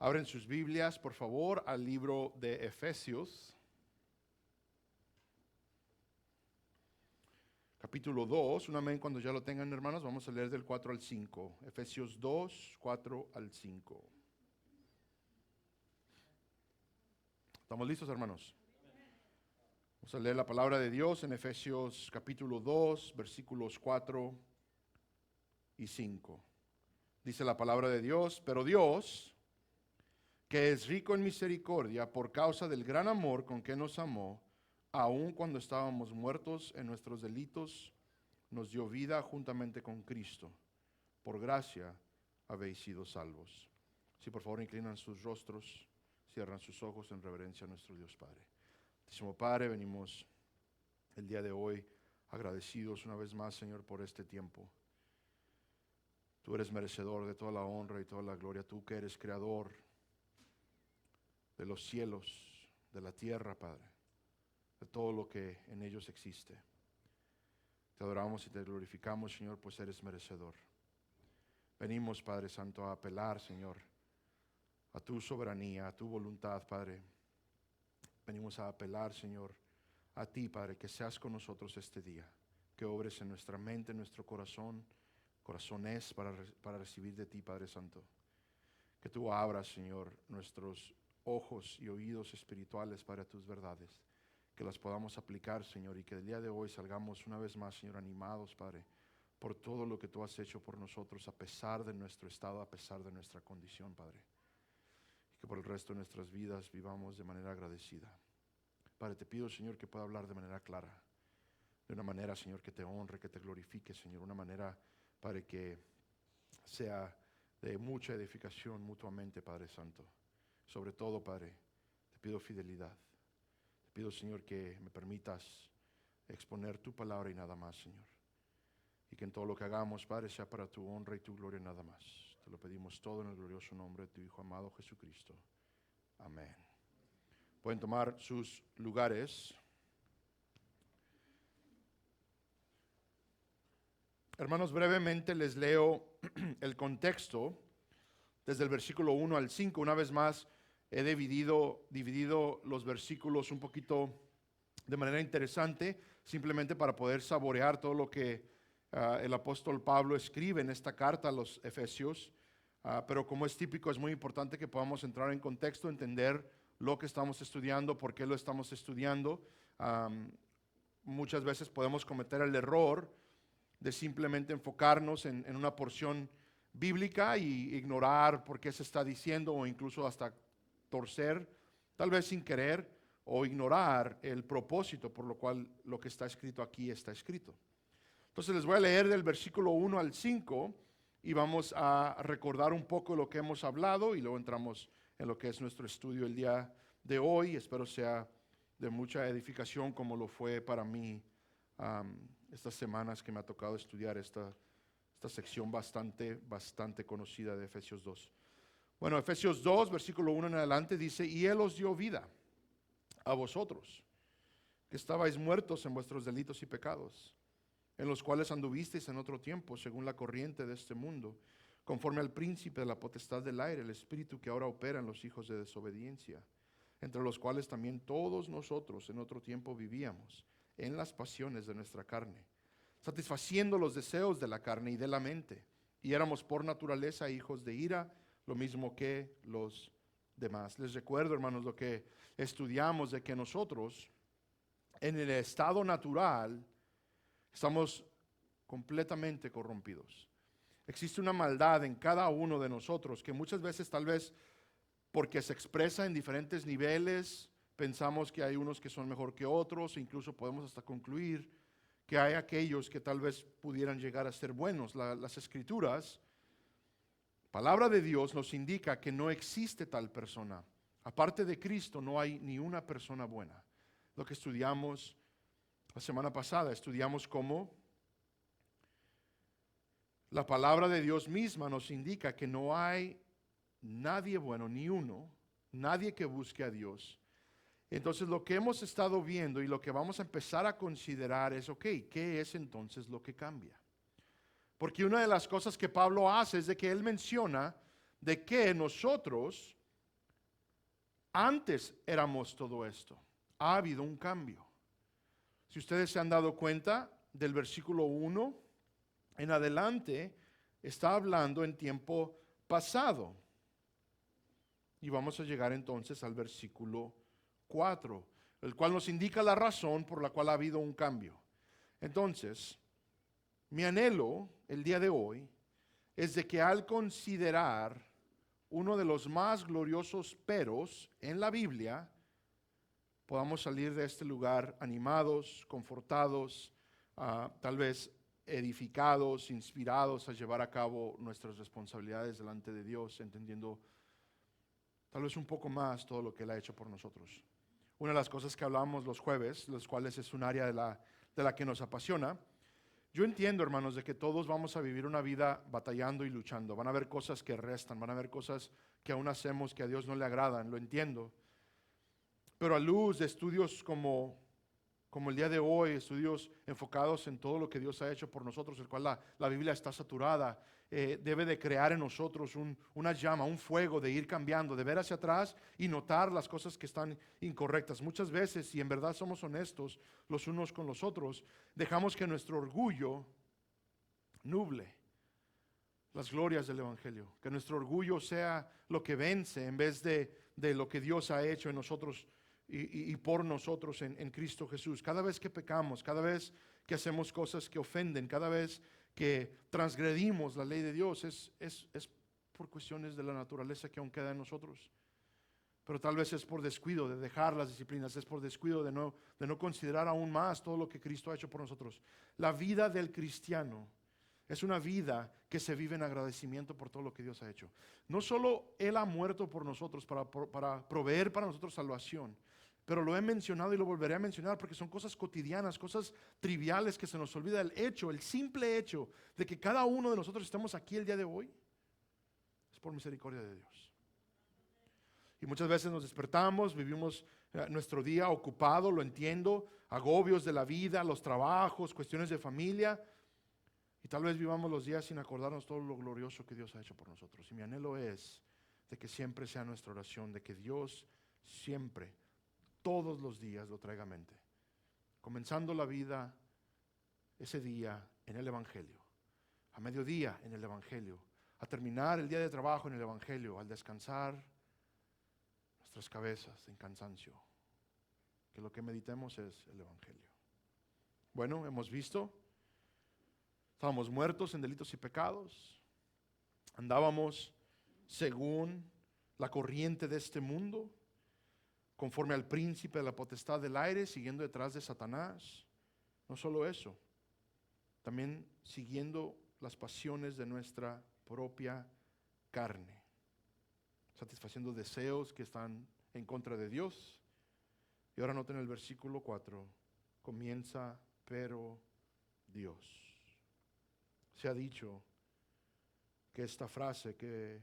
Abren sus Biblias, por favor, al libro de Efesios, capítulo 2. Un amén cuando ya lo tengan, hermanos. Vamos a leer del 4 al 5. Efesios 2, 4 al 5. ¿Estamos listos, hermanos? Vamos a leer la palabra de Dios en Efesios capítulo 2, versículos 4 y 5. Dice la palabra de Dios: pero Dios, que es rico en misericordia, por causa del gran amor con que nos amó, aun cuando estábamos muertos en nuestros delitos, nos dio vida juntamente con Cristo. Por gracia habéis sido salvos. Si por favor inclinan sus rostros, cierran sus ojos en reverencia a nuestro Dios Padre. Santísimo Padre, venimos el día de hoy agradecidos una vez más, Señor, por este tiempo. Tú eres merecedor de toda la honra y toda la gloria. Tú que eres creador de los cielos, de la tierra, Padre, de todo lo que en ellos existe. Te adoramos y te glorificamos, Señor, pues eres merecedor. Venimos, Padre Santo, a apelar, Señor, a tu soberanía, a tu voluntad, Padre. Venimos a apelar, Señor, a ti, Padre, que seas con nosotros este día, que obres en nuestra mente, en nuestro corazón. Corazón es para recibir de ti, Padre Santo. Que tú abras, Señor, nuestros ojos y oídos espirituales para tus verdades, que las podamos aplicar, Señor, y que el día de hoy salgamos una vez más, Señor, animados, Padre, por todo lo que tú has hecho por nosotros, a pesar de nuestro estado, a pesar de nuestra condición, Padre. Y que por el resto de nuestras vidas vivamos de manera agradecida. Padre, te pido, Señor, que pueda hablar de manera clara, de una manera, Señor, que te honre, que te glorifique, Señor, una manera, Padre, que sea de mucha edificación mutuamente, Padre Santo. Sobre todo, Padre, te pido fidelidad. Te pido, Señor, que me permitas exponer tu palabra y nada más, Señor. Y que en todo lo que hagamos, Padre, sea para tu honra y tu gloria nada más. Te lo pedimos todo en el glorioso nombre de tu Hijo amado Jesucristo. Amén. Pueden tomar sus lugares. Hermanos, brevemente les leo el contexto desde el versículo 1 al 5. Una vez más, he dividido los versículos un poquito de manera interesante, simplemente para poder saborear todo lo que el apóstol Pablo escribe en esta carta a los Efesios. Pero como es típico, es muy importante que podamos entrar en contexto, entender lo que estamos estudiando, por qué lo estamos estudiando. Muchas veces podemos cometer el error de simplemente enfocarnos en una porción bíblica y ignorar por qué se está diciendo, o incluso hasta torcer, tal vez sin querer, o ignorar el propósito por lo cual lo que está escrito aquí está escrito. Entonces les voy a leer del versículo 1 al 5 y vamos a recordar un poco lo que hemos hablado y luego entramos en lo que es nuestro estudio el día de hoy. Espero sea de mucha edificación como lo fue para mí estas semanas que me ha tocado estudiar esta sección bastante conocida de Efesios 2. Bueno, Efesios 2, versículo 1 en adelante dice: y Él os dio vida a vosotros, que estabais muertos en vuestros delitos y pecados, en los cuales anduvisteis en otro tiempo, según la corriente de este mundo, conforme al príncipe de la potestad del aire, el espíritu que ahora opera en los hijos de desobediencia, entre los cuales también todos nosotros en otro tiempo vivíamos, en las pasiones de nuestra carne, satisfaciendo los deseos de la carne y de la mente, y éramos por naturaleza hijos de ira, lo mismo que los demás. Les recuerdo, hermanos, lo que estudiamos, de que nosotros en el estado natural estamos completamente corrompidos. Existe una maldad en cada uno de nosotros que muchas veces, tal vez porque se expresa en diferentes niveles, pensamos que hay unos que son mejor que otros, e incluso podemos hasta concluir que hay aquellos que tal vez pudieran llegar a ser buenos. Las escrituras, palabra de Dios, nos indica que no existe tal persona. Aparte de Cristo no hay ni una persona buena. Lo que estudiamos la semana pasada, estudiamos cómo la palabra de Dios misma nos indica que no hay nadie bueno, ni uno, nadie que busque a Dios. Entonces lo que hemos estado viendo y lo que vamos a empezar a considerar es, ok, ¿qué es entonces lo que cambia? Porque una de las cosas que Pablo hace es de que él menciona de que nosotros Antes éramos todo esto. Ha habido un cambio. Si ustedes se han dado cuenta, del versículo 1 en adelante, está hablando en tiempo pasado. Y vamos a llegar entonces al versículo 4, el cual nos indica la razón por la cual ha habido un cambio. Entonces, mi anhelo el día de hoy es de que al considerar uno de los más gloriosos peros en la Biblia, podamos salir de este lugar animados, confortados, tal vez edificados, inspirados a llevar a cabo nuestras responsabilidades delante de Dios, entendiendo tal vez un poco más todo lo que Él ha hecho por nosotros. Una de las cosas que hablamos los jueves, los cuales es un área de la que nos apasiona, yo entiendo, hermanos, de que todos vamos a vivir una vida batallando y luchando. Van a haber cosas que restan, van a haber cosas que aún hacemos que a Dios no le agradan, lo entiendo. Pero a luz de estudios como el día de hoy, estudios enfocados en todo lo que Dios ha hecho por nosotros, el cual la Biblia está saturada, debe de crear en nosotros una llama, un fuego de ir cambiando, de ver hacia atrás y notar las cosas que están incorrectas. Muchas veces, si en verdad somos honestos los unos con los otros, dejamos que nuestro orgullo nuble las glorias del Evangelio, que nuestro orgullo sea lo que vence en vez de lo que Dios ha hecho en nosotros y por nosotros en Cristo Jesús. Cada vez que pecamos, cada vez que hacemos cosas que ofenden, cada vez que transgredimos la ley de Dios, es por cuestiones de la naturaleza que aún queda en nosotros. Pero tal vez es por descuido de dejar las disciplinas, es por descuido de no considerar aún más todo lo que Cristo ha hecho por nosotros. La vida del cristiano es una vida que se vive en agradecimiento por todo lo que Dios ha hecho. No solo Él ha muerto por nosotros para proveer para nosotros salvación, pero lo he mencionado y lo volveré a mencionar porque son cosas cotidianas, cosas triviales que se nos olvida. El simple hecho de que cada uno de nosotros estemos aquí el día de hoy, es por misericordia de Dios. Y muchas veces nos despertamos, vivimos nuestro día ocupado, lo entiendo, agobios de la vida, los trabajos, cuestiones de familia. Y tal vez vivamos los días sin acordarnos todo lo glorioso que Dios ha hecho por nosotros. Y mi anhelo es de que siempre sea nuestra oración, de que Dios siempre, todos los días lo traiga a mente. Comenzando la vida ese día en el Evangelio, a mediodía en el Evangelio, a terminar el día de trabajo en el Evangelio, al descansar nuestras cabezas en cansancio, que lo que meditemos es el Evangelio. Bueno, hemos visto. Estábamos muertos en delitos y pecados. Andábamos según la corriente de este mundo, conforme al príncipe de la potestad del aire, siguiendo detrás de Satanás. No solo eso, también siguiendo las pasiones de nuestra propia carne, satisfaciendo deseos que están en contra de Dios. Y ahora noten el versículo 4, comienza, pero Dios. Se ha dicho que esta frase, que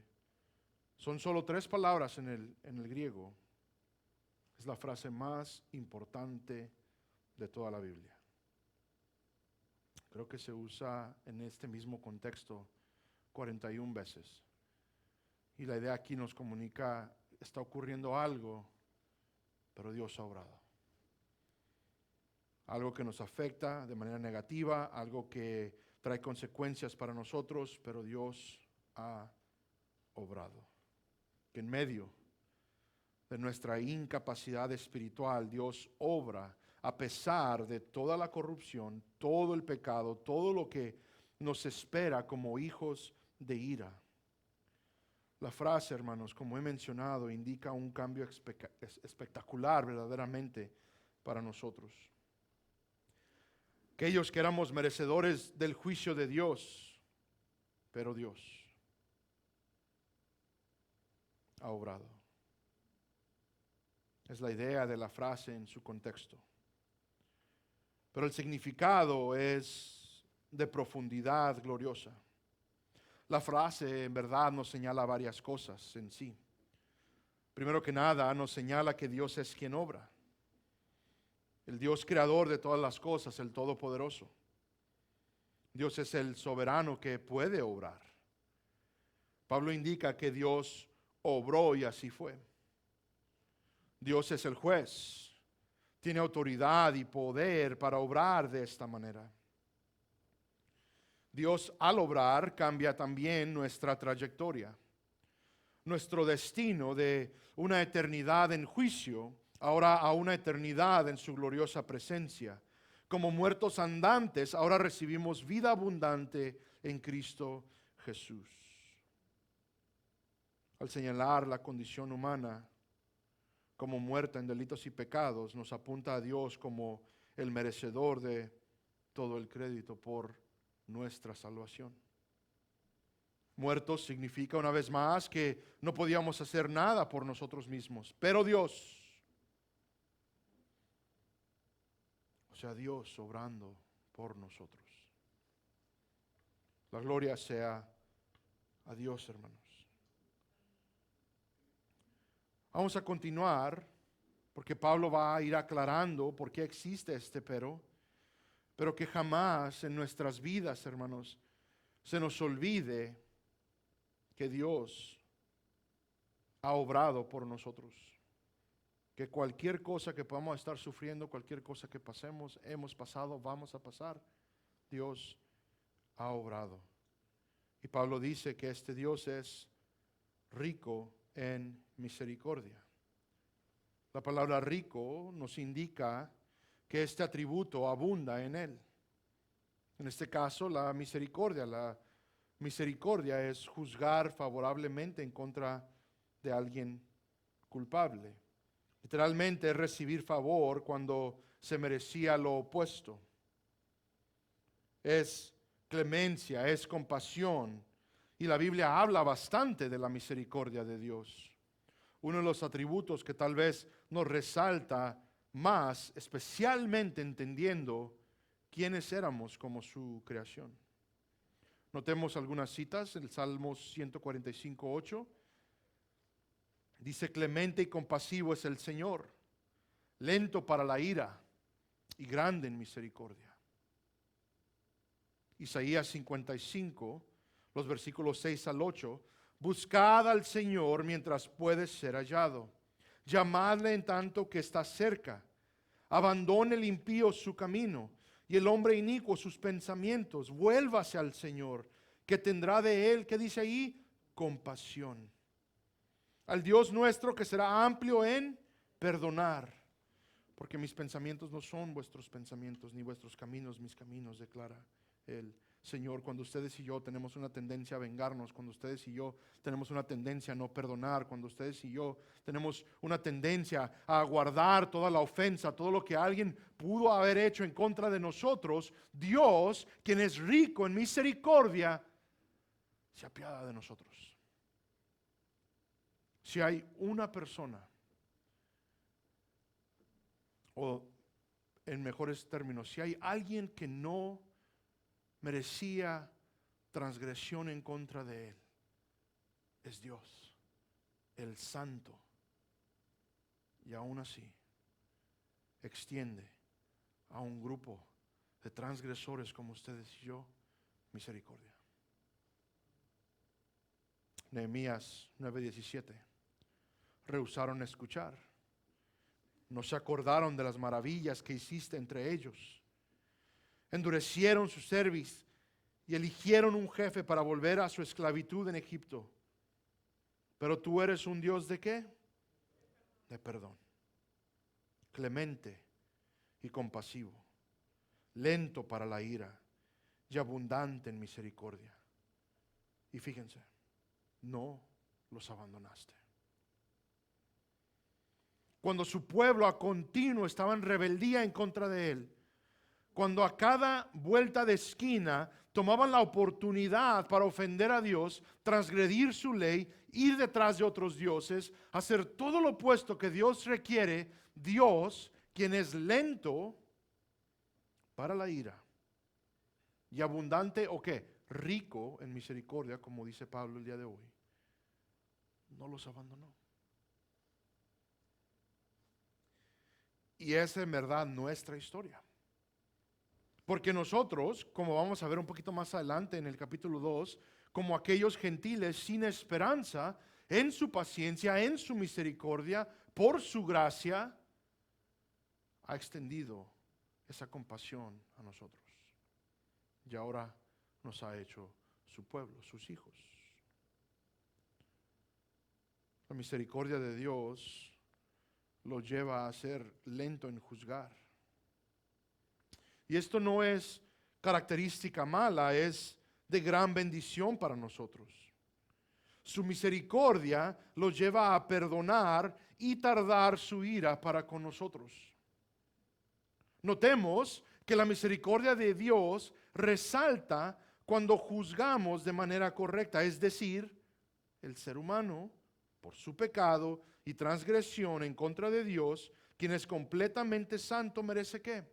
son solo 3 palabras en el griego, es la frase más importante de toda la Biblia. Creo que se usa en este mismo contexto 41 veces. Y la idea aquí nos comunica, está ocurriendo algo, pero Dios ha obrado. Algo que nos afecta de manera negativa, algo que trae consecuencias para nosotros, pero Dios ha obrado. Que en medio de nuestra incapacidad espiritual, Dios obra a pesar de toda la corrupción, todo el pecado, todo lo que nos espera como hijos de ira. La frase, hermanos, como he mencionado, indica un cambio espectacular verdaderamente para nosotros. Aquellos que éramos merecedores del juicio de Dios, pero Dios ha obrado. Es la idea de la frase en su contexto. Pero el significado es de profundidad gloriosa. La frase en verdad nos señala varias cosas en sí. Primero que nada, nos señala que Dios es quien obra. El Dios creador de todas las cosas, el Todopoderoso. Dios es el soberano que puede obrar. Pablo indica que Dios obró y así fue. Dios es el juez. Tiene autoridad y poder para obrar de esta manera. Dios al obrar cambia también nuestra trayectoria. Nuestro destino de una eternidad en juicio, ahora a una eternidad en su gloriosa presencia. Como muertos andantes, ahora recibimos vida abundante en Cristo Jesús. Al señalar la condición humana como muerta en delitos y pecados, nos apunta a Dios como el merecedor de todo el crédito por nuestra salvación. Muertos significa una vez más que no podíamos hacer nada por nosotros mismos, pero Dios, o sea, Dios obrando por nosotros. La gloria sea a Dios, hermanos. Vamos a continuar, porque Pablo va a ir aclarando por qué existe este pero que jamás en nuestras vidas, hermanos, se nos olvide que Dios ha obrado por nosotros. Que cualquier cosa que podamos estar sufriendo, cualquier cosa que pasemos, hemos pasado, vamos a pasar, Dios ha obrado. Y Pablo dice que este Dios es rico en misericordia. La palabra rico nos indica que este atributo abunda en él. En este caso, la misericordia. La misericordia es juzgar favorablemente en contra de alguien culpable. Literalmente es recibir favor cuando se merecía lo opuesto. Es clemencia, es compasión. Y la Biblia habla bastante de la misericordia de Dios. Uno de los atributos que tal vez nos resalta más, especialmente entendiendo quiénes éramos como su creación. Notemos algunas citas, el Salmos 145:8. Dice: clemente y compasivo es el Señor, lento para la ira y grande en misericordia. Isaías 55, los versículos 6 al 8. Buscad al Señor mientras puede ser hallado. Llamadle en tanto que está cerca. Abandone el impío su camino y el hombre inicuo sus pensamientos. Vuélvase al Señor, que tendrá de él, ¿qué dice ahí? Compasión. Al Dios nuestro, que será amplio en perdonar. Porque mis pensamientos no son vuestros pensamientos, ni vuestros caminos mis caminos, declara el Señor. Cuando ustedes y yo tenemos una tendencia a vengarnos, cuando ustedes y yo tenemos una tendencia a no perdonar, cuando ustedes y yo tenemos una tendencia a guardar toda la ofensa, todo lo que alguien pudo haber hecho en contra de nosotros, Dios, quien es rico en misericordia, se apiada de nosotros. Si hay una persona, o en mejores términos, si hay alguien que no merecía transgresión en contra de él, es Dios, el Santo. Y aún así extiende a un grupo de transgresores como ustedes y yo misericordia. Nehemías 9:17. Rehusaron escuchar, no se acordaron de las maravillas que hiciste entre ellos. Endurecieron su cerviz y eligieron un jefe para volver a su esclavitud en Egipto. Pero tú eres un Dios ¿de qué? De perdón, clemente y compasivo, lento para la ira y abundante en misericordia. Y fíjense, no los abandonaste. Cuando su pueblo a continuo estaba en rebeldía en contra de él, cuando a cada vuelta de esquina tomaban la oportunidad para ofender a Dios, transgredir su ley, ir detrás de otros dioses, hacer todo lo opuesto que Dios requiere, Dios, quien es lento para la ira y abundante o qué, rico en misericordia, como dice Pablo el día de hoy, no los abandonó. Y es en verdad nuestra historia. Porque nosotros, como vamos a ver un poquito más adelante en el capítulo 2, como aquellos gentiles sin esperanza, en su paciencia, en su misericordia, por su gracia, ha extendido esa compasión a nosotros. Y ahora nos ha hecho su pueblo, sus hijos. La misericordia de Dios lo lleva a ser lento en juzgar. Y esto no es característica mala, es de gran bendición para nosotros. Su misericordia lo lleva a perdonar y tardar su ira para con nosotros. Notemos que la misericordia de Dios resalta cuando juzgamos de manera correcta, es decir, el ser humano, por su pecado y transgresión en contra de Dios, quien es completamente santo, merece ¿qué?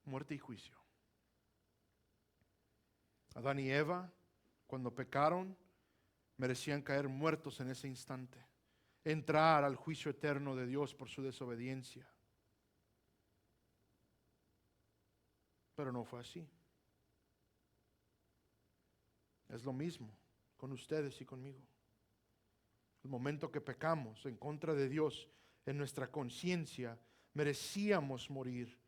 Muerte y juicio. Adán y Eva, cuando pecaron, merecían caer muertos en ese instante, entrar al juicio eterno de Dios por su desobediencia. Pero no fue así. Es lo mismo con ustedes y conmigo. El momento que pecamos en contra de Dios, en nuestra conciencia, merecíamos morir.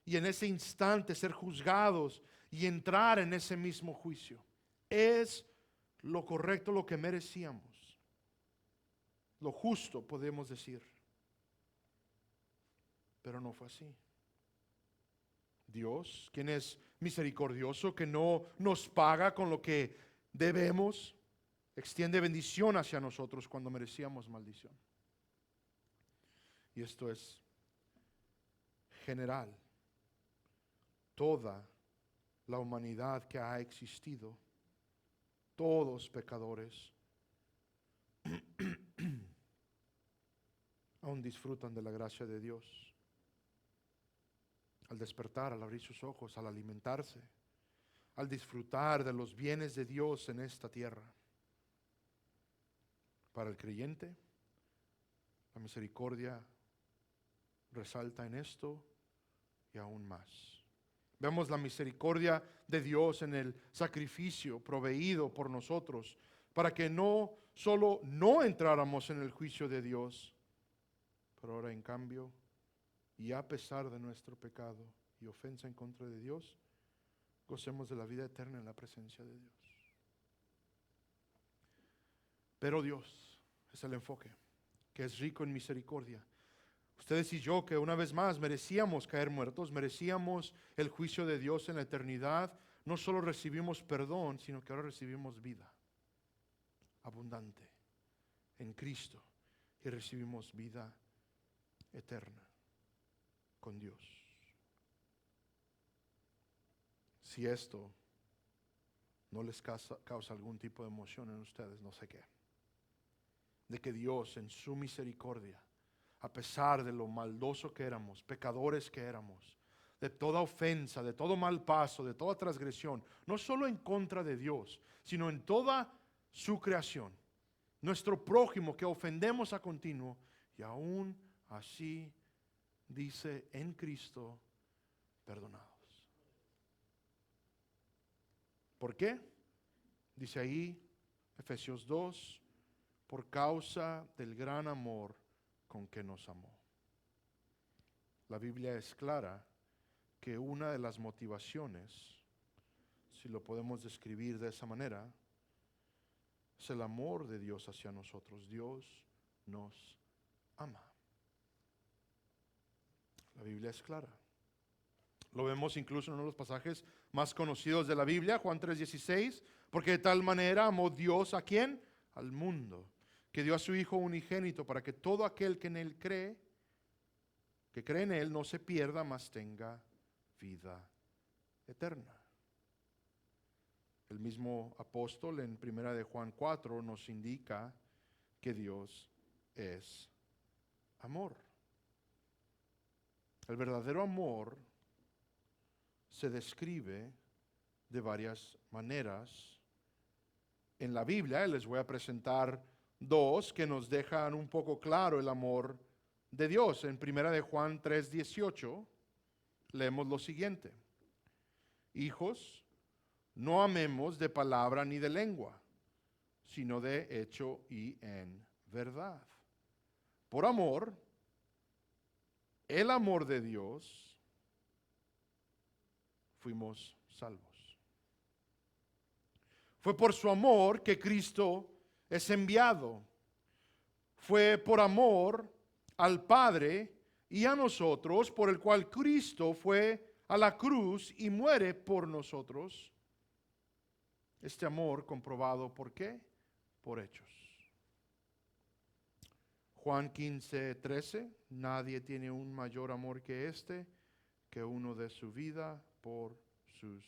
Y en ese instante ser juzgados y entrar en ese mismo juicio. Es lo correcto, lo que merecíamos. Lo justo, podemos decir. Pero no fue así. Dios, quien es misericordioso, que no nos paga con lo que debemos, extiende bendición hacia nosotros cuando merecíamos maldición. Y esto es general. Toda la humanidad que ha existido, todos pecadores, aún disfrutan de la gracia de Dios. Al despertar, al abrir sus ojos, al alimentarse, al disfrutar de los bienes de Dios en esta tierra. Para el creyente, la misericordia resalta en esto y aún más. Vemos la misericordia de Dios en el sacrificio proveído por nosotros para que no solo no entráramos en el juicio de Dios, pero ahora en cambio, y a pesar de nuestro pecado y ofensa en contra de Dios, gocemos de la vida eterna en la presencia de Dios. Pero Dios es el enfoque, que es rico en misericordia. Ustedes y yo, que una vez más merecíamos caer muertos, merecíamos el juicio de Dios en la eternidad, no solo recibimos perdón, sino que ahora recibimos vida abundante en Cristo y recibimos vida eterna con Dios. Si esto no les causa algún tipo de emoción en ustedes, no sé qué. De que Dios en su misericordia, a pesar de lo maldoso que éramos, pecadores que éramos, de toda ofensa, de todo mal paso, de toda transgresión, no solo en contra de Dios, sino en toda su creación, nuestro prójimo que ofendemos a continuo, y aún así dice en Cristo, perdonados. ¿Por qué? Dice ahí, Efesios 2, por causa del gran amor con que nos amó. La Biblia es clara que una de las motivaciones, si lo podemos describir de esa manera, es el amor de Dios hacia nosotros. Dios nos ama. La Biblia es clara. Lo vemos incluso en uno de los pasajes más conocidos de la Biblia, Juan 3:16, porque de tal manera amó Dios ¿a quién? Al mundo, que dio a su Hijo unigénito para que todo aquel que en Él cree, que cree en Él, no se pierda, mas tenga vida eterna. El mismo apóstol en 1 de Juan 4 nos indica que Dios es amor. El verdadero amor se describe de varias maneras en la Biblia. Les voy a presentar dos que nos dejan un poco claro el amor de Dios. En 1 de Juan 3:18 leemos lo siguiente: hijos, no amemos de palabra ni de lengua, sino de hecho y en verdad. por amor, el amor de Dios, fuimos salvos. Fue por su amor que Cristo es enviado. Fue por amor al Padre y a nosotros, por el cual Cristo fue a la cruz y muere por nosotros. Este amor comprobado, ¿por qué? Por hechos. Juan 15:13, nadie tiene un mayor amor que este, que uno de su vida por sus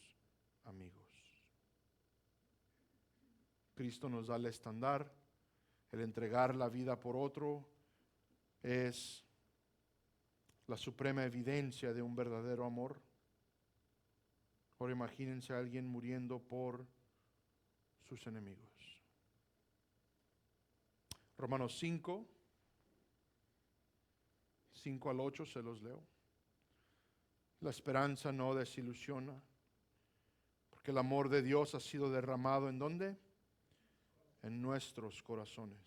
amigos. Cristo nos da el estándar, el entregar la vida por otro es la suprema evidencia de un verdadero amor. Ahora imagínense a alguien muriendo por sus enemigos. Romanos 5 al 8 se los leo. La esperanza no desilusiona, porque el amor de Dios ha sido derramado ¿en dónde? En nuestros corazones,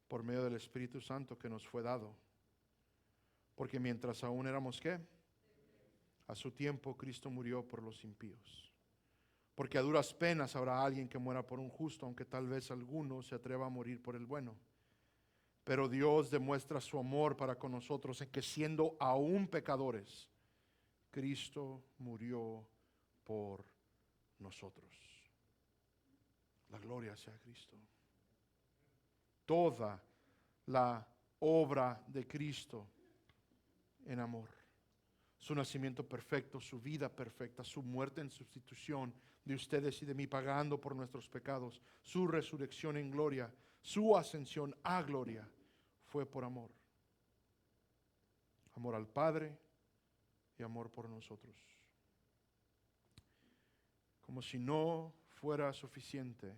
por medio del Espíritu Santo que nos fue dado. Porque mientras aún éramos ¿qué? A su tiempo Cristo murió por los impíos. Porque a duras penas habrá alguien que muera por un justo, aunque tal vez alguno se atreva a morir por el bueno. Pero Dios demuestra su amor para con nosotros en que siendo aún pecadores, Cristo murió por nosotros. La gloria sea a Cristo. Toda la obra de Cristo en amor. Su nacimiento perfecto, su vida perfecta, su muerte en sustitución de ustedes y de mí, pagando por nuestros pecados, su resurrección en gloria, su ascensión a gloria, fue por amor. Amor al Padre y amor por nosotros. Como si no fuera suficiente,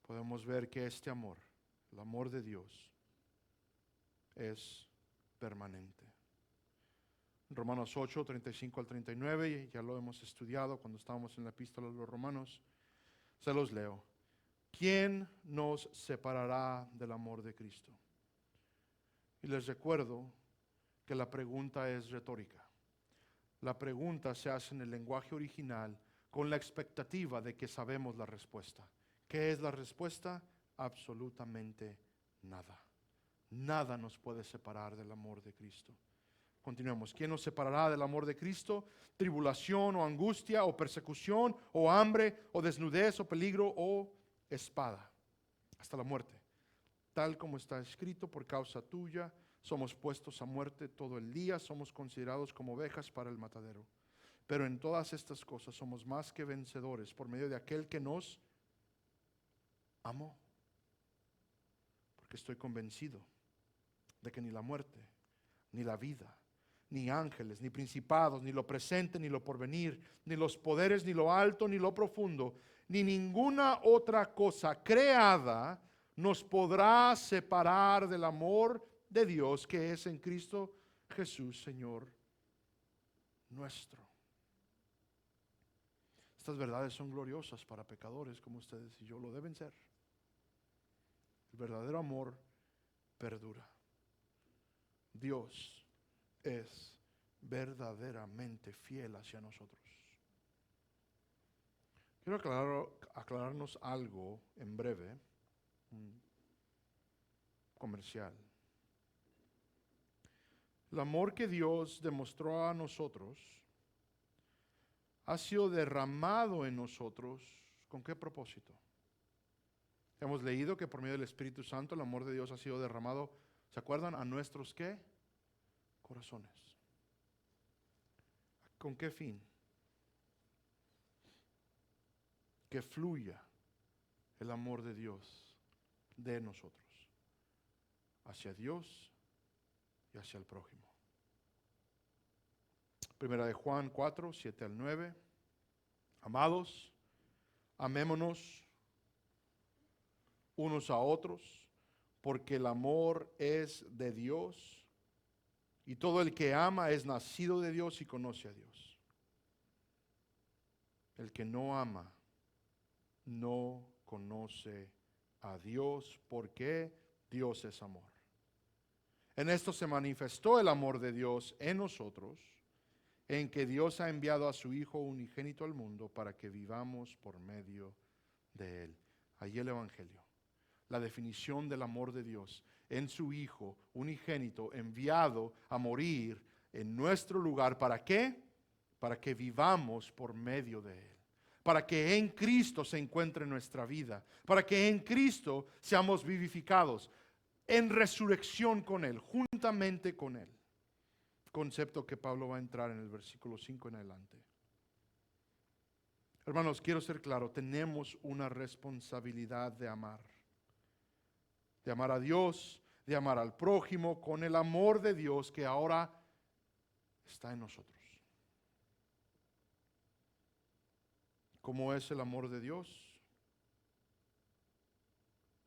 podemos ver que este amor, el amor de Dios, es permanente. Romanos 8, 35 al 39, ya lo hemos estudiado cuando estábamos en la epístola de los Romanos. Se los leo. ¿Quién nos separará del amor de Cristo? Y les recuerdo que la pregunta es retórica. La pregunta se hace en el lenguaje original con la expectativa de que sabemos la respuesta. ¿Qué es la respuesta? Absolutamente nada. Nada nos puede separar del amor de Cristo. Continuemos. ¿Quién nos separará del amor de Cristo? Tribulación o angustia o persecución o hambre o desnudez o peligro o espada. Hasta la muerte. Tal como está escrito, por causa tuya somos puestos a muerte todo el día, somos considerados como ovejas para el matadero. Pero en todas estas cosas somos más que vencedores por medio de aquel que nos amó. Porque estoy convencido de que ni la muerte, ni la vida, ni ángeles, ni principados, ni lo presente, ni lo porvenir, ni los poderes, ni lo alto, ni lo profundo, ni ninguna otra cosa creada nos podrá separar del amor de Dios que es en Cristo Jesús, Señor nuestro. Estas verdades son gloriosas para pecadores como ustedes y yo, lo deben ser. El verdadero amor perdura. Dios es verdaderamente fiel hacia nosotros. Quiero aclararnos algo en breve, comercial. El amor que Dios demostró a nosotros ha sido derramado en nosotros. ¿Con qué propósito? Hemos leído que por medio del Espíritu Santo el amor de Dios ha sido derramado, ¿se acuerdan? A nuestros ¿qué? Corazones. ¿Con qué fin? Que fluya el amor de Dios de nosotros hacia Dios y hacia el prójimo. Primera de Juan 4, 7 al 9. Amados, amémonos unos a otros, porque el amor es de Dios, y todo el que ama es nacido de Dios y conoce a Dios. El que no ama no conoce a Dios. ¿Por qué? Dios es amor. En esto se manifestó el amor de Dios en nosotros, en que Dios ha enviado a su Hijo unigénito al mundo para que vivamos por medio de Él. Ahí el Evangelio. La definición del amor de Dios en su Hijo unigénito enviado a morir en nuestro lugar. ¿Para qué? Para que vivamos por medio de Él. Para que en Cristo se encuentre nuestra vida. Para que en Cristo seamos vivificados en resurrección con Él, juntamente con Él. Concepto que Pablo va a entrar en el versículo 5 en adelante. Hermanos, quiero ser claro, tenemos una responsabilidad de amar. De amar a Dios, de amar al prójimo con el amor de Dios que ahora está en nosotros. ¿Cómo es el amor de Dios?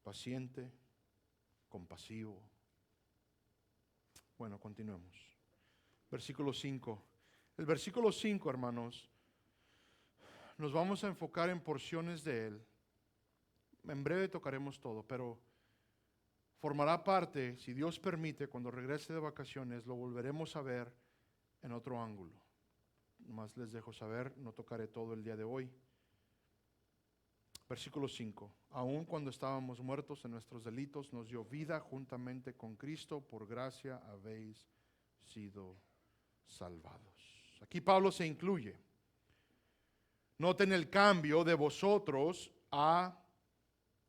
Paciente, compasivo. Bueno, continuemos. Versículo 5. El versículo 5, hermanos, nos vamos a enfocar en porciones de él. En breve tocaremos todo, pero formará parte, si Dios permite, cuando regrese de vacaciones, lo volveremos a ver en otro ángulo. Nomás les dejo saber, no tocaré todo el día de hoy. Versículo 5. Aun cuando estábamos muertos en nuestros delitos, nos dio vida juntamente con Cristo, por gracia habéis sido salvados. Aquí Pablo se incluye. Noten el cambio de vosotros a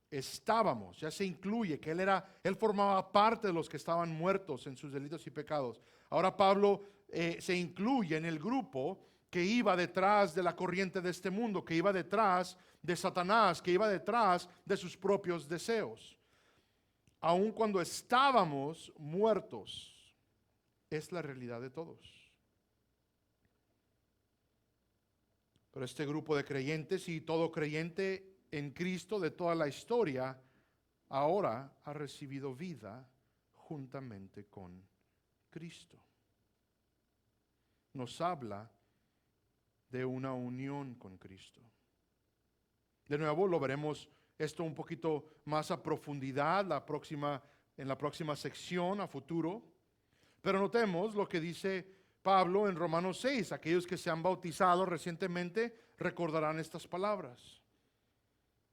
estábamos, ya se incluye que él formaba parte de los que estaban muertos en sus delitos y pecados. Ahora Pablo se incluye en el grupo que iba detrás de la corriente de este mundo, que iba detrás de Satanás, que iba detrás de sus propios deseos. Aun cuando estábamos muertos, es la realidad de todos. Pero este grupo de creyentes y todo creyente en Cristo de toda la historia, ahora ha recibido vida juntamente con Cristo. Nos habla de una unión con Cristo. De nuevo lo veremos esto un poquito más a profundidad en la próxima sección a futuro. Pero notemos lo que dice Pablo en Romanos 6. Aquellos que se han bautizado recientemente recordarán estas palabras.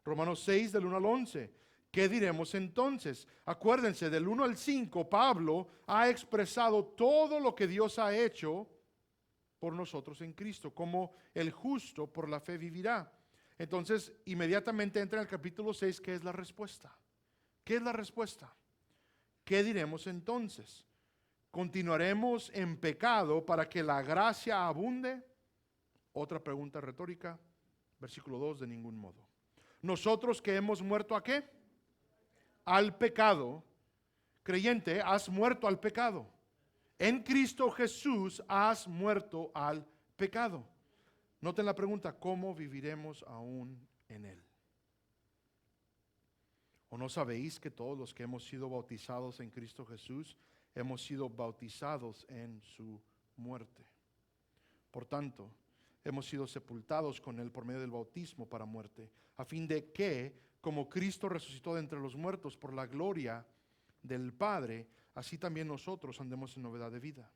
Romanos 6 del 1 al 11. ¿Qué diremos entonces? Acuérdense, del 1 al 5, Pablo ha expresado todo lo que Dios ha hecho por nosotros en Cristo, como el justo por la fe vivirá. Entonces, inmediatamente entra en el capítulo 6, ¿qué es la respuesta? ¿Qué es la respuesta? ¿Qué diremos entonces? ¿Continuaremos en pecado para que la gracia abunde? Otra pregunta retórica, versículo 2, de ningún modo. Nosotros que hemos muerto ¿a qué? Al pecado. Creyente, has muerto al pecado. En Cristo Jesús has muerto al pecado. Noten la pregunta, ¿cómo viviremos aún en Él? ¿O no sabéis que todos los que hemos sido bautizados en Cristo Jesús hemos sido bautizados en su muerte? Por tanto, hemos sido sepultados con Él por medio del bautismo para muerte, a fin de que, como Cristo resucitó de entre los muertos por la gloria del Padre, así también nosotros andemos en novedad de vida.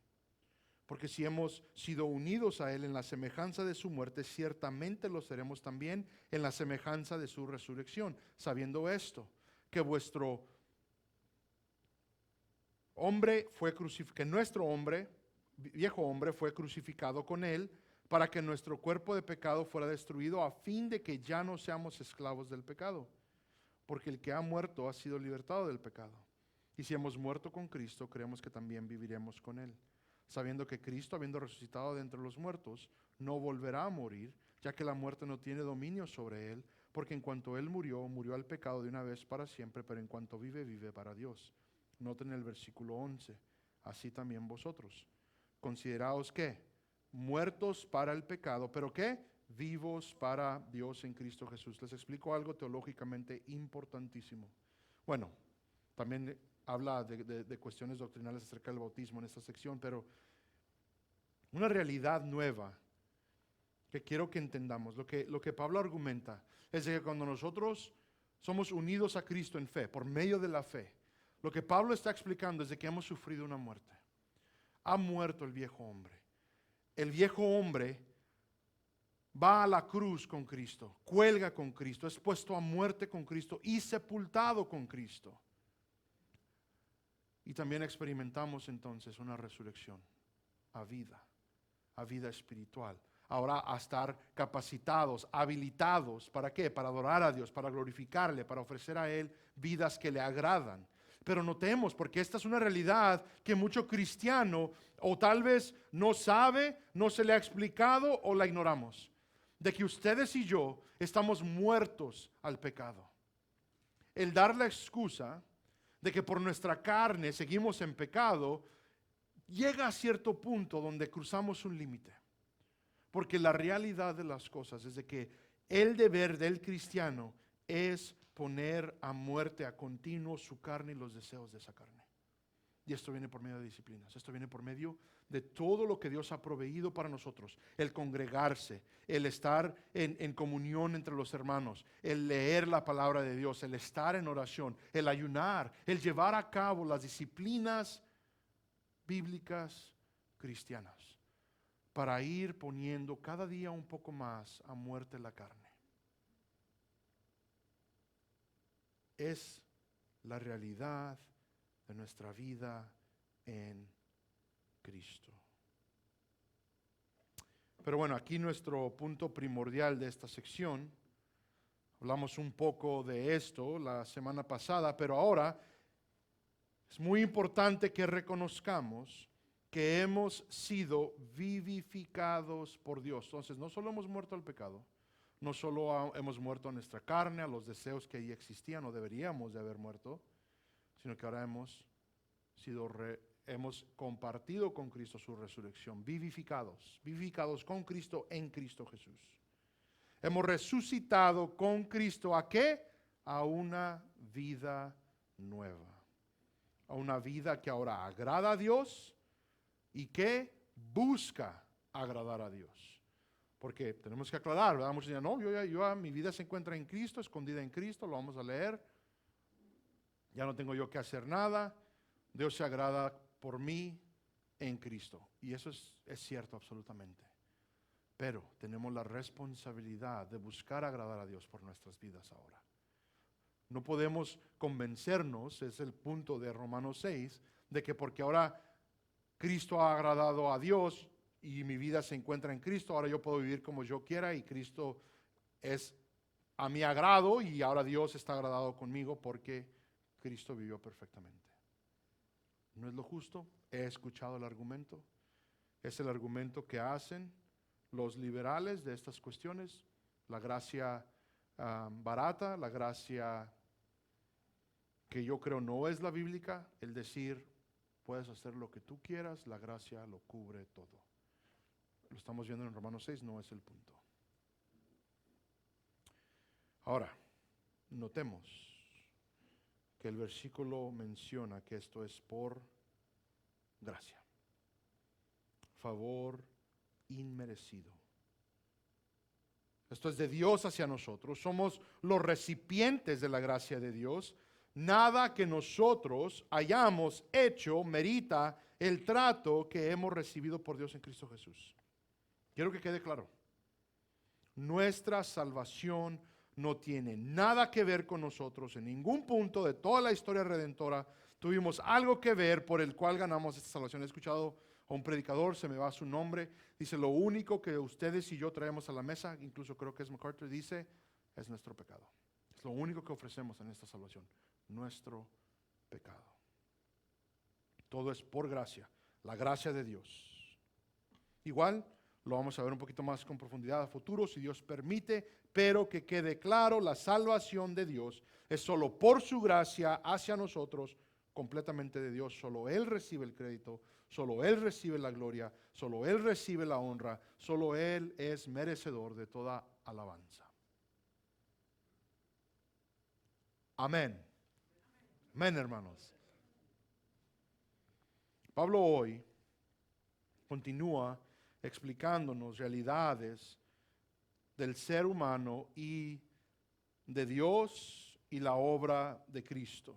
Porque si hemos sido unidos a Él en la semejanza de su muerte, ciertamente lo seremos también en la semejanza de su resurrección, sabiendo esto, que vuestro hombre fue crucificado, que nuestro hombre, viejo hombre, fue crucificado con Él, para que nuestro cuerpo de pecado fuera destruido, a fin de que ya no seamos esclavos del pecado. Porque el que ha muerto ha sido libertado del pecado. Y si hemos muerto con Cristo, creemos que también viviremos con Él, sabiendo que Cristo, habiendo resucitado de entre los muertos, no volverá a morir, ya que la muerte no tiene dominio sobre Él, porque en cuanto Él murió, murió al pecado de una vez para siempre, pero en cuanto vive, vive para Dios. Noten el versículo 11, así también vosotros. Consideraos que muertos para el pecado, pero ¿qué? Vivos para Dios en Cristo Jesús. Les explico algo teológicamente importantísimo. Bueno, también habla de cuestiones doctrinales acerca del bautismo en esta sección, pero una realidad nueva que quiero que entendamos, lo que Pablo argumenta, es de que cuando nosotros somos unidos a Cristo en fe, por medio de la fe, Lo que Pablo está explicando es de que hemos sufrido una muerte. Ha muerto el viejo hombre. El viejo hombre va a la cruz con Cristo, cuelga con Cristo, es puesto a muerte con Cristo y sepultado con Cristo. Y también experimentamos entonces una resurrección a vida espiritual. Ahora a estar capacitados, habilitados, ¿para qué? Para adorar a Dios, para glorificarle, para ofrecer a Él vidas que le agradan. Pero notemos, porque esta es una realidad que mucho cristiano o tal vez no sabe, no se le ha explicado o la ignoramos. De que ustedes y yo estamos muertos al pecado. El dar la excusa de que por nuestra carne seguimos en pecado, llega a cierto punto donde cruzamos un límite. Porque la realidad de las cosas es de que el deber del cristiano es poner a muerte a continuo su carne y los deseos de esa carne. Y esto viene por medio de disciplinas. Esto viene por medio de todo lo que Dios ha proveído para nosotros. El congregarse, el estar en comunión entre los hermanos, el leer la palabra de Dios, el estar en oración, el ayunar, el llevar a cabo las disciplinas bíblicas cristianas, para ir poniendo cada día un poco más a muerte la carne. Es la realidad de nuestra vida en Cristo. Pero bueno, aquí nuestro punto primordial de esta sección, hablamos un poco de esto la semana pasada, pero ahora es muy importante que reconozcamos que hemos sido vivificados por Dios. Entonces, no solo hemos muerto al pecado, no solo hemos muerto a nuestra carne, a los deseos que ahí existían o deberíamos de haber muerto, sino que ahora hemos compartido con Cristo su resurrección, vivificados con Cristo en Cristo Jesús. Hemos resucitado con Cristo, ¿a qué? A una vida nueva, a una vida que ahora agrada a Dios y que busca agradar a Dios. Porque tenemos que aclarar, ¿verdad? Muchos dicen, no, mi vida se encuentra en Cristo, escondida en Cristo, lo vamos a leer. Ya no tengo yo que hacer nada. Dios se agrada por mí en Cristo. Y eso es cierto absolutamente. Pero tenemos la responsabilidad de buscar agradar a Dios por nuestras vidas ahora. No podemos convencernos, es el punto de Romanos 6, de que porque ahora Cristo ha agradado a Dios y mi vida se encuentra en Cristo, ahora yo puedo vivir como yo quiera y Cristo es a mi agrado y ahora Dios está agradado conmigo porque Cristo vivió perfectamente. ¿No es lo justo? He escuchado el argumento. Es el argumento que hacen los liberales de estas cuestiones. La gracia barata, la gracia que yo creo no es la bíblica, el decir, puedes hacer lo que tú quieras, la gracia lo cubre todo. Lo estamos viendo en Romanos 6, no es el punto. Ahora, notemos que el versículo menciona que esto es por gracia, favor inmerecido. Esto es de Dios hacia nosotros, somos los recipientes de la gracia de Dios. Nada que nosotros hayamos hecho merita el trato que hemos recibido por Dios en Cristo Jesús. Quiero que quede claro. Nuestra salvación no tiene nada que ver con nosotros. En ningún punto de toda la historia redentora tuvimos algo que ver por el cual ganamos esta salvación. He escuchado a un predicador, se me va su nombre, dice, lo único que ustedes y yo traemos a la mesa, incluso creo que es MacArthur, dice, es nuestro pecado. Es lo único que ofrecemos en esta salvación, nuestro pecado. Todo es por gracia, la gracia de Dios. Igual, lo vamos a ver un poquito más con profundidad a futuro, si Dios permite, pero que quede claro, la salvación de Dios es solo por su gracia hacia nosotros, completamente de Dios. Solo Él recibe el crédito, solo Él recibe la gloria, solo Él recibe la honra, solo Él es merecedor de toda alabanza. Amén. Amén, hermanos. Pablo hoy continúa explicándonos realidades del ser humano y de Dios y la obra de Cristo.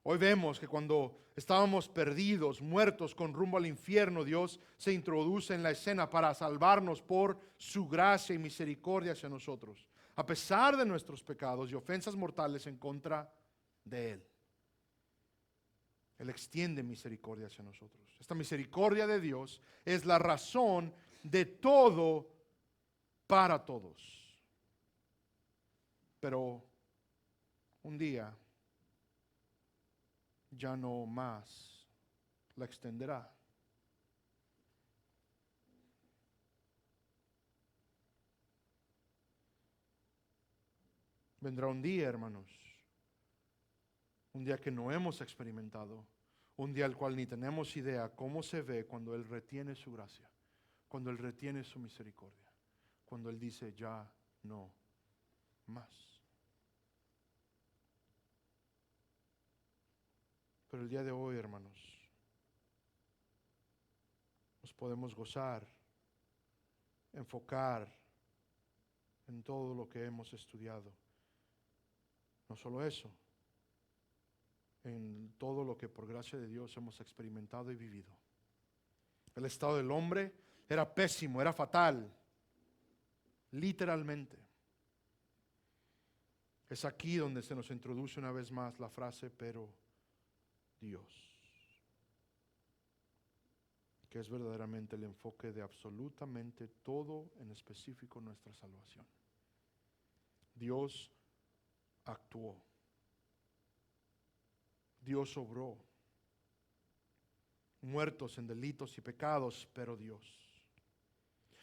Hoy vemos que cuando estábamos perdidos, muertos con rumbo al infierno, Dios se introduce en la escena para salvarnos por su gracia y misericordia hacia nosotros, a pesar de nuestros pecados y ofensas mortales en contra de Él. Él extiende misericordia hacia nosotros. Esta misericordia de Dios es la razón de todo para todos. Pero un día ya no más la extenderá. Vendrá un día, hermanos, un día que no hemos experimentado, un día al cual ni tenemos idea cómo se ve cuando Él retiene su gracia, cuando Él retiene su misericordia, cuando Él dice ya no más. Pero el día de hoy, hermanos, nos podemos gozar, enfocar en todo lo que hemos estudiado. No solo eso, en todo lo que por gracia de Dios hemos experimentado y vivido. El estado del hombre era pésimo, era fatal, literalmente. Es aquí donde se nos introduce una vez más la frase, pero Dios, que es verdaderamente el enfoque de absolutamente todo, en específico nuestra salvación. Dios actuó. Dios obró. Muertos en delitos y pecados, pero Dios.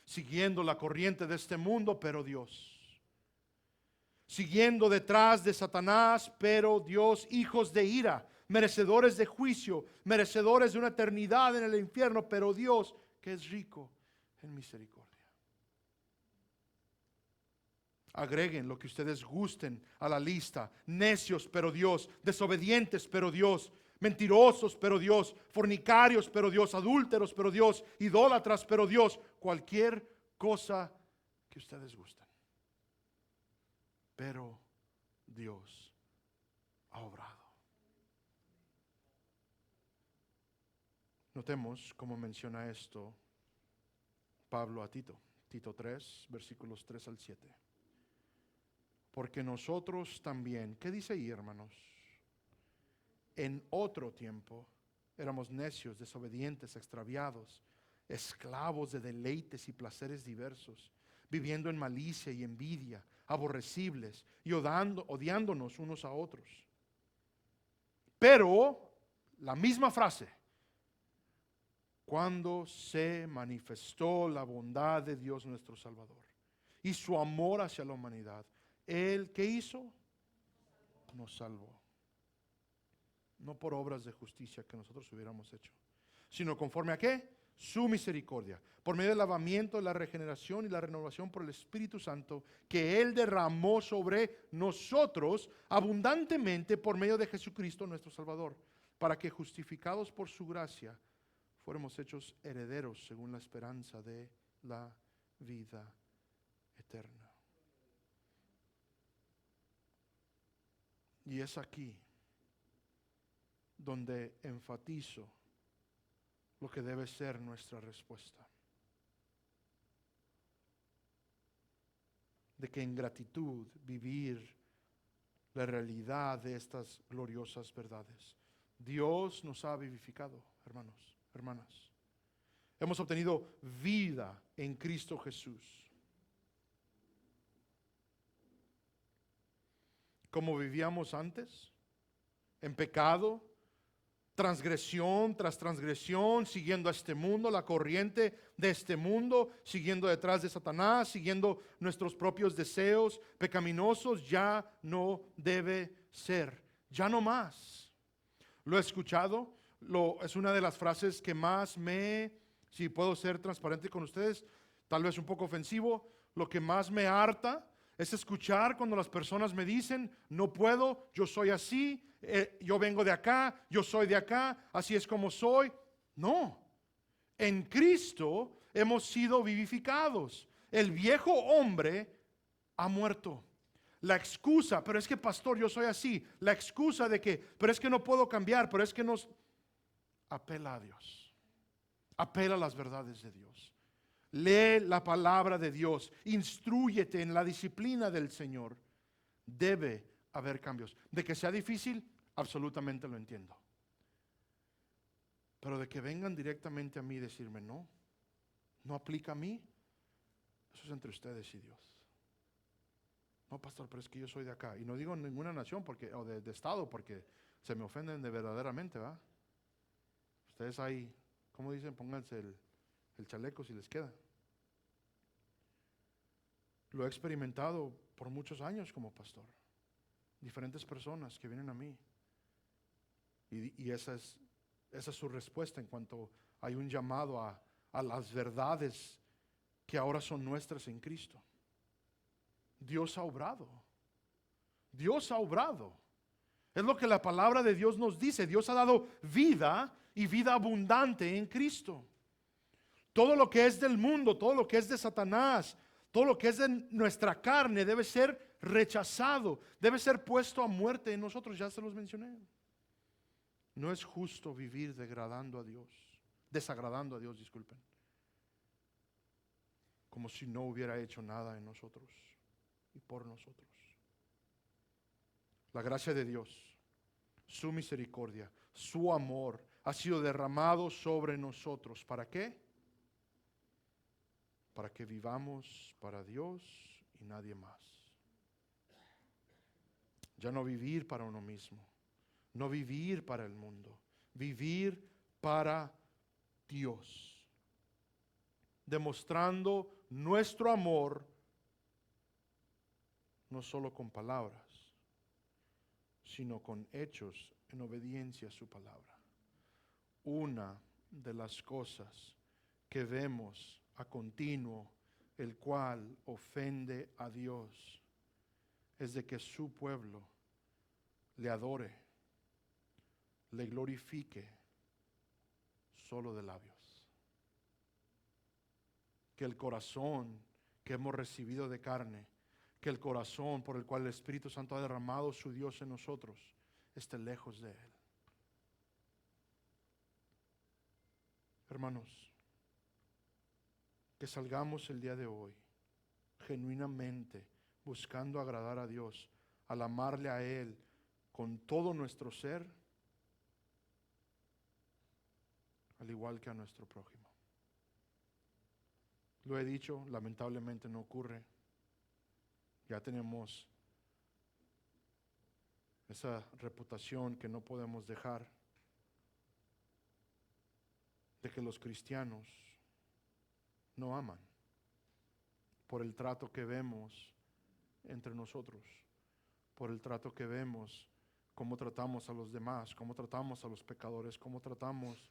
Siguiendo la corriente de este mundo, pero Dios. Siguiendo detrás de Satanás, pero Dios. Hijos de ira, merecedores de juicio, merecedores de una eternidad en el infierno, pero Dios, que es rico en misericordia. Agreguen lo que ustedes gusten a la lista. Necios, pero Dios. Desobedientes, pero Dios. Mentirosos, pero Dios. Fornicarios, pero Dios. Adúlteros, pero Dios. Idólatras, pero Dios. Cualquier cosa que ustedes gusten. Pero Dios ha obrado. Notemos cómo menciona esto Pablo a Tito. Tito 3, versículos 3 al 7. Porque nosotros también, ¿qué dice ahí, hermanos? En otro tiempo éramos necios, desobedientes, extraviados, esclavos de deleites y placeres diversos, viviendo en malicia y envidia, aborrecibles y odiándonos unos a otros. Pero, la misma frase, cuando se manifestó la bondad de Dios nuestro Salvador y su amor hacia la humanidad, Él, ¿qué hizo? Nos salvó. No por obras de justicia que nosotros hubiéramos hecho, sino conforme a ¿qué? Su misericordia, por medio del lavamiento, la regeneración y la renovación por el Espíritu Santo que Él derramó sobre nosotros abundantemente por medio de Jesucristo nuestro Salvador, para que justificados por su gracia fuéramos hechos herederos según la esperanza de la vida eterna. Y es aquí donde enfatizo lo que debe ser nuestra respuesta. De que en gratitud vivir la realidad de estas gloriosas verdades. Dios nos ha vivificado, hermanos, hermanas. Hemos obtenido vida en Cristo Jesús. Como vivíamos antes, en pecado, transgresión tras transgresión, siguiendo a este mundo, la corriente de este mundo, siguiendo detrás de Satanás, siguiendo nuestros propios deseos pecaminosos, ya no debe ser, ya no más. Lo he escuchado, es una de las frases que más si puedo ser transparente con ustedes, tal vez un poco ofensivo, lo que más me harta es escuchar cuando las personas me dicen, no puedo, yo soy así, yo vengo de acá, yo soy de acá, así es como soy. No, en Cristo hemos sido vivificados. El viejo hombre ha muerto. La excusa, pero es que pastor, yo soy así. La excusa de que, pero es que no puedo cambiar, pero es que no. Apela a Dios. Apela a las verdades de Dios. Lee la palabra de Dios. Instrúyete en la disciplina del Señor. Debe haber cambios. De que sea difícil, absolutamente lo entiendo. Pero de que vengan directamente a mí y decirme, no, no aplica a mí, eso es entre ustedes y Dios. No, pastor, pero es que yo soy de acá. Y no digo ninguna nación porque, o de estado, porque se me ofenden de verdaderamente, ¿va? Ustedes ahí, ¿cómo dicen? Pónganse el chaleco si les queda. Lo he experimentado por muchos años como pastor. Diferentes personas que vienen a mí. Y esa es su respuesta en cuanto hay un llamado a las verdades que ahora son nuestras en Cristo. Dios ha obrado. Dios ha obrado. Es lo que la palabra de Dios nos dice. Dios ha dado vida y vida abundante en Cristo. Todo lo que es del mundo, todo lo que es de Satanás, todo lo que es de nuestra carne debe ser rechazado, debe ser puesto a muerte en nosotros. Ya se los mencioné. No es justo vivir desagradando a Dios, disculpen, como si no hubiera hecho nada en nosotros y por nosotros. La gracia de Dios, su misericordia, su amor ha sido derramado sobre nosotros. ¿Para qué? Para que vivamos para Dios y nadie más. Ya no vivir para uno mismo, no vivir para el mundo, vivir para Dios, demostrando nuestro amor no solo con palabras, sino con hechos en obediencia a su palabra. Una de las cosas que vemos a continuo, el cual ofende a Dios, es de que su pueblo le adore, le glorifique solo de labios. Que el corazón que hemos recibido de carne, que el corazón por el cual el Espíritu Santo ha derramado su Dios en nosotros, esté lejos de Él. Hermanos, que salgamos el día de hoy genuinamente buscando agradar a Dios, al amarle a Él con todo nuestro ser, al igual que a nuestro prójimo. Lo he dicho, lamentablemente no ocurre. Ya tenemos esa reputación que no podemos dejar, de que los cristianos no aman por el trato que vemos entre nosotros, por el trato que vemos, cómo tratamos a los demás, cómo tratamos a los pecadores, cómo tratamos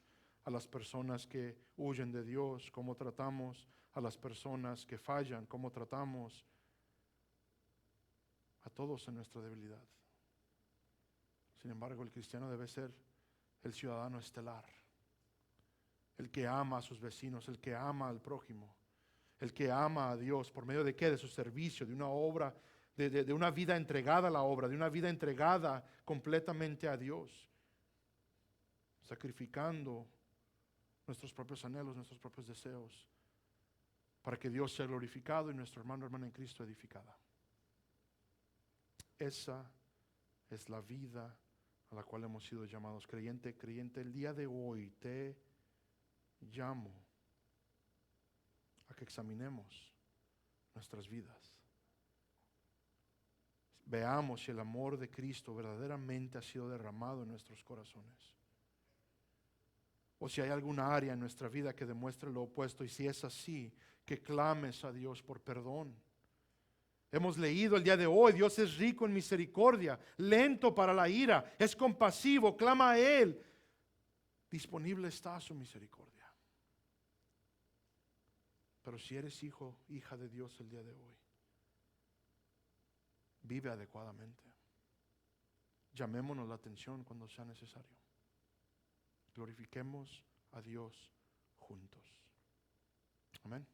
a las personas que huyen de Dios, cómo tratamos a las personas que fallan, cómo tratamos a todos en nuestra debilidad. Sin embargo, el cristiano debe ser el ciudadano estelar, el que ama a sus vecinos, el que ama al prójimo, el que ama a Dios. ¿Por medio de qué? De su servicio, de una obra, de una vida entregada a la obra, de una vida entregada completamente a Dios, sacrificando nuestros propios anhelos, nuestros propios deseos, para que Dios sea glorificado y nuestro hermano o hermana en Cristo edificada. Esa es la vida a la cual hemos sido llamados. Creyente, el día de hoy te llamo a que examinemos nuestras vidas. Veamos si el amor de Cristo verdaderamente ha sido derramado en nuestros corazones. O si hay alguna área en nuestra vida que demuestre lo opuesto. Y si es así, que clames a Dios por perdón. Hemos leído el día de hoy, Dios es rico en misericordia, lento para la ira, es compasivo, clama a Él. Disponible está su misericordia. Pero si eres hijo, hija de Dios el día de hoy, vive adecuadamente. Llamémonos la atención cuando sea necesario. Glorifiquemos a Dios juntos. Amén.